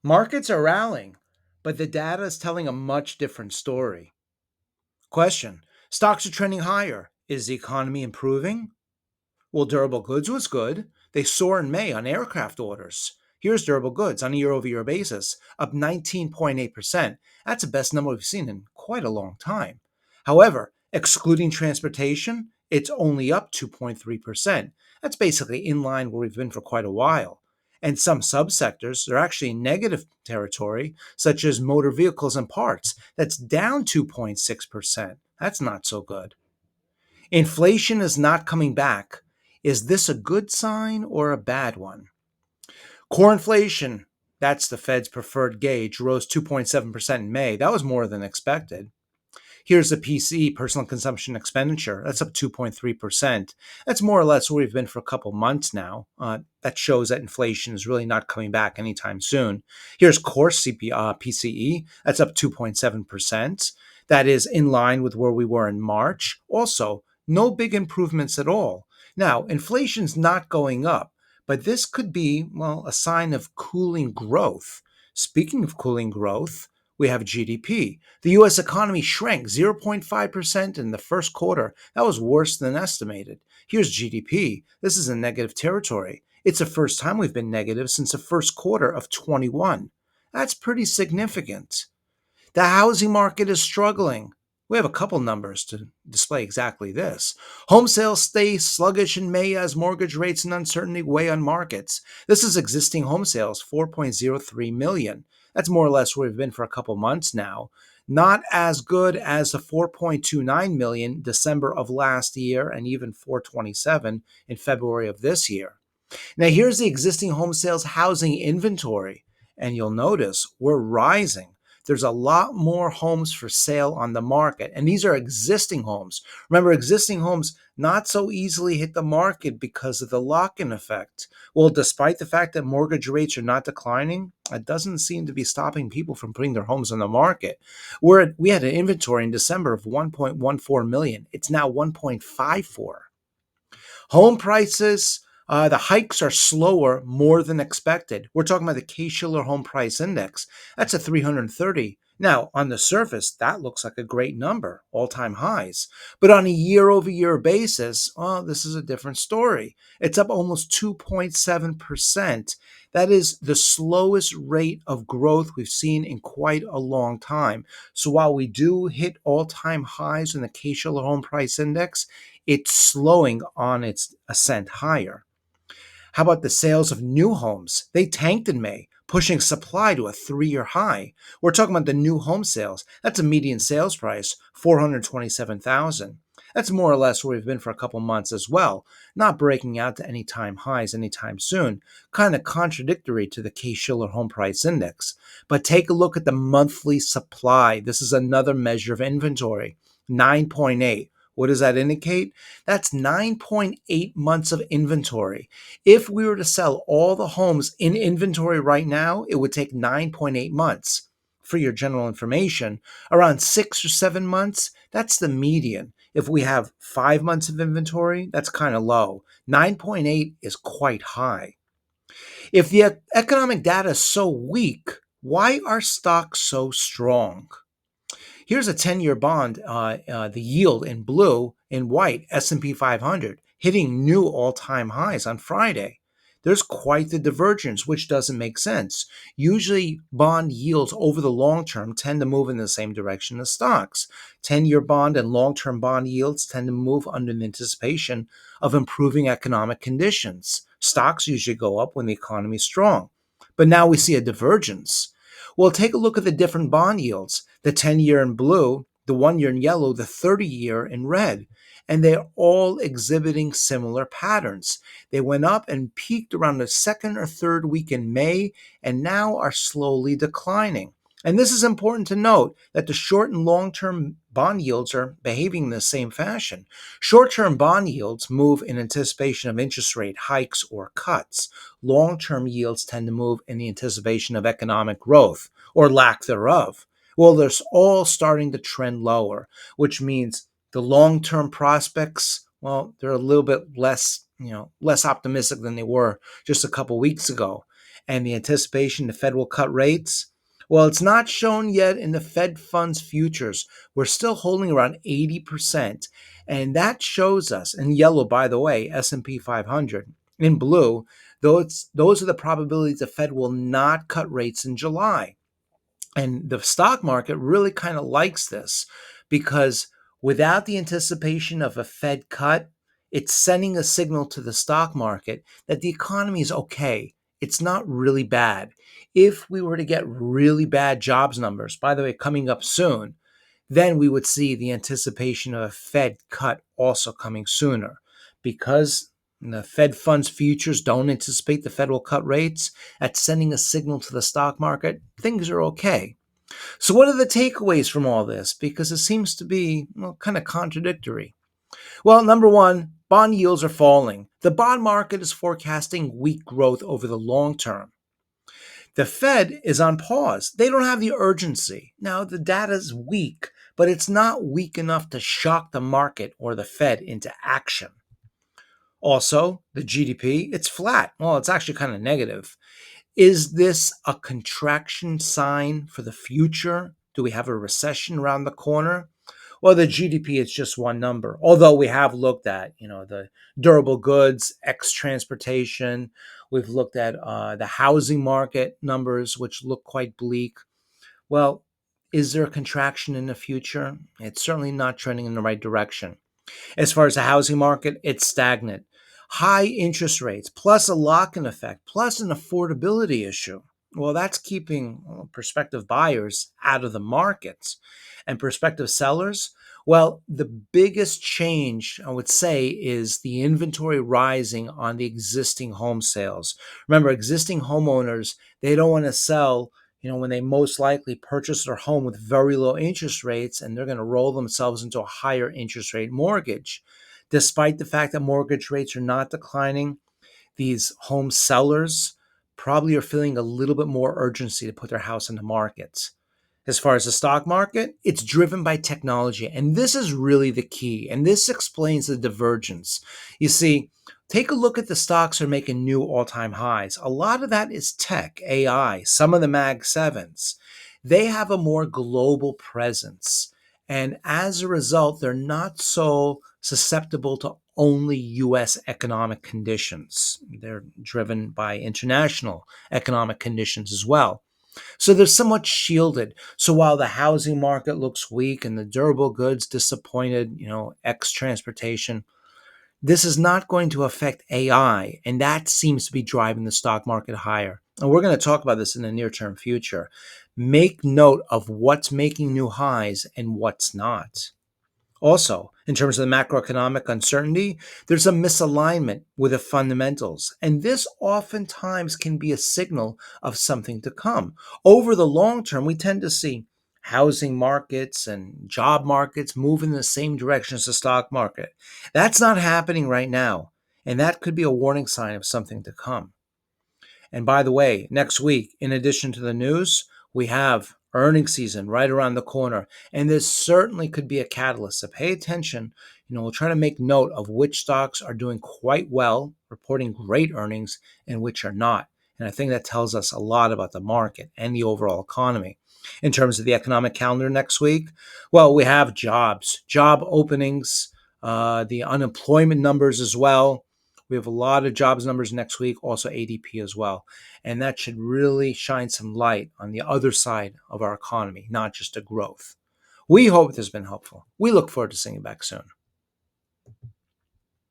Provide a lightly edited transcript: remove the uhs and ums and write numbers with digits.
Markets are rallying, but the data is telling a much different story. Question: stocks are trending higher. Is the economy improving? Well, durable goods was good. They soar in May on aircraft orders. Here's durable goods on a year over year basis, up 19.8%. That's the best number we've seen in quite a long time. However, excluding transportation, it's only up 2.3%. That's basically in line where we've been for quite a while. And some subsectors are actually in negative territory, such as motor vehicles and parts. That's down 2.6%. That's not so good. Inflation is not coming back. Is this a good sign or a bad one? Core inflation, that's the Fed's preferred gauge, rose 2.7% in May. That was more than expected. Here's the PCE, personal consumption expenditure. That's up 2.3%. That's more or less where we've been for a couple months now. That shows that inflation is really not coming back anytime soon. Here's core PCE. That's up 2.7%. That is in line with where we were in March. Also, no big improvements at all. Now, inflation's not going up, but this could be, well, a sign of cooling growth. Speaking of cooling growth, we have GDP. The US economy shrank 0.5% in the first quarter. That was worse than estimated. Here's GDP. This is in negative territory. It's the first time we've been negative since the first quarter of 21. That's pretty significant. The housing market is struggling. We have a couple numbers to display exactly this. Home sales stay sluggish in May as mortgage rates and uncertainty weigh on markets. This is existing home sales, 4.03 million. That's more or less where we've been for a couple months now. Not as good as the 4.29 million December of last year and even 427 in February of this year. Now here's the existing home sales housing inventory, and you'll notice we're rising. There's a lot more homes for sale on the market, and these are existing homes. Remember, existing homes not so easily hit the market because of the lock-in effect. Well, despite the fact that mortgage rates are not declining, it doesn't seem to be stopping people from putting their homes on the market. We had an inventory in December of 1.14 million. It's now 1.54. Home prices, the hikes are slower, more than expected. We're talking about the Case-Shiller Home Price Index. That's a 330. Now, on the surface, that looks like a great number, all-time highs. But on a year-over-year basis, this is a different story. It's up almost 2.7%. That is the slowest rate of growth we've seen in quite a long time. So while we do hit all-time highs in the Case-Shiller Home Price Index, it's slowing on its ascent higher. How about the sales of new homes? They tanked in May, pushing supply to a 3-year high. We're talking about the new home sales. That's a median sales price, 427,000. That's more or less where we've been for a couple months as well, not breaking out to any time highs anytime soon, kind of contradictory to the Case-Shiller Home Price Index. But take a look at the monthly supply. This is another measure of inventory, 9.8. What does that indicate? That's 9.8 months of inventory. If we were to sell all the homes in inventory right now, it would take 9.8 months. For your general information, around 6 or 7 months, that's the median. If we have 5 months of inventory, that's kind of low. 9.8 is quite high. If the economic data is so weak, why are stocks so strong? Here's a 10-year bond, the yield in blue, in white, S&P 500, hitting new all-time highs on Friday. There's quite the divergence, which doesn't make sense. Usually, bond yields over the long term tend to move in the same direction as stocks. 10-year bond and long-term bond yields tend to move under the anticipation of improving economic conditions. Stocks usually go up when the economy is strong. But now we see a divergence. Well, take a look at the different bond yields. The 10-year in blue, the 1-year in yellow, the 30-year in red. And they're all exhibiting similar patterns. They went up and peaked around the second or third week in May and now are slowly declining. And this is important to note that the short and long-term bond yields are behaving in the same fashion. Short-term bond yields move in anticipation of interest rate hikes or cuts. Long-term yields tend to move in the anticipation of economic growth or lack thereof. Well, they're all starting to trend lower, which means the long-term prospects, well, they're a little bit less optimistic than they were just a couple weeks ago. And the anticipation the Fed will cut rates, well, it's not shown yet in the Fed funds futures. We're still holding around 80%. And that shows us, in yellow, by the way, S&P 500. In blue, those are the probabilities the Fed will not cut rates in July. And the stock market really kind of likes this because without the anticipation of a Fed cut, it's sending a signal to the stock market that the economy is okay. It's not really bad. If we were to get really bad jobs numbers, by the way, coming up soon, then we would see the anticipation of a Fed cut also coming sooner. Because the Fed funds futures don't anticipate the Fed will cut rates, that's sending a signal to the stock market things are okay. So, what are the takeaways from all this? Because it seems to be kind of contradictory. Well, number one, bond yields are falling. The bond market is forecasting weak growth over the long term. The Fed is on pause. They don't have the urgency. Now, the data is weak, but it's not weak enough to shock the market or the Fed into action. Also, the GDP, it's flat. Well, it's actually kind of negative. Is this a contraction sign for the future? Do we have a recession around the corner? Well, the GDP is just one number. Although we have looked at, the durable goods, ex transportation. We've looked at the housing market numbers, which look quite bleak. Well, is there a contraction in the future? It's certainly not trending in the right direction. As far as the housing market, it's stagnant. High interest rates, plus a lock in effect, plus an affordability issue. Well, that's keeping prospective buyers out of the markets. And prospective sellers, well, the biggest change, I would say, is the inventory rising on the existing home sales. Remember, existing homeowners, they don't want to sell when they most likely purchase their home with very low interest rates and they're going to roll themselves into a higher interest rate mortgage. Despite the fact that mortgage rates are not declining, these home sellers probably are feeling a little bit more urgency to put their house in the markets. As far as the stock market, it's driven by technology. And this is really the key. And this explains the divergence. You see, take a look at the stocks that are making new all-time highs. A lot of that is tech, AI, some of the Mag 7s. They have a more global presence. And as a result, they're not so susceptible to only US economic conditions. They're driven by international economic conditions as well. So they're somewhat shielded. So while the housing market looks weak and the durable goods disappointed, ex transportation, this is not going to affect AI. And that seems to be driving the stock market higher. And we're going to talk about this in the near term future. Make note of what's making new highs and what's not. Also, in terms of the macroeconomic uncertainty, there's a misalignment with the fundamentals, and this oftentimes can be a signal of something to come. Over the long term, we tend to see housing markets and job markets move in the same direction as the stock market. That's not happening right now, and that could be a warning sign of something to come. And by the way, next week, in addition to the news, we have earnings season right around the corner. And this certainly could be a catalyst. So pay attention. We'll try to make note of which stocks are doing quite well, reporting great earnings, and which are not. And I think that tells us a lot about the market and the overall economy. In terms of the economic calendar next week, well, we have job openings, the unemployment numbers as well. We have a lot of jobs numbers next week, also ADP as well. And that should really shine some light on the other side of our economy, not just a growth. We hope this has been helpful. We look forward to seeing you back soon.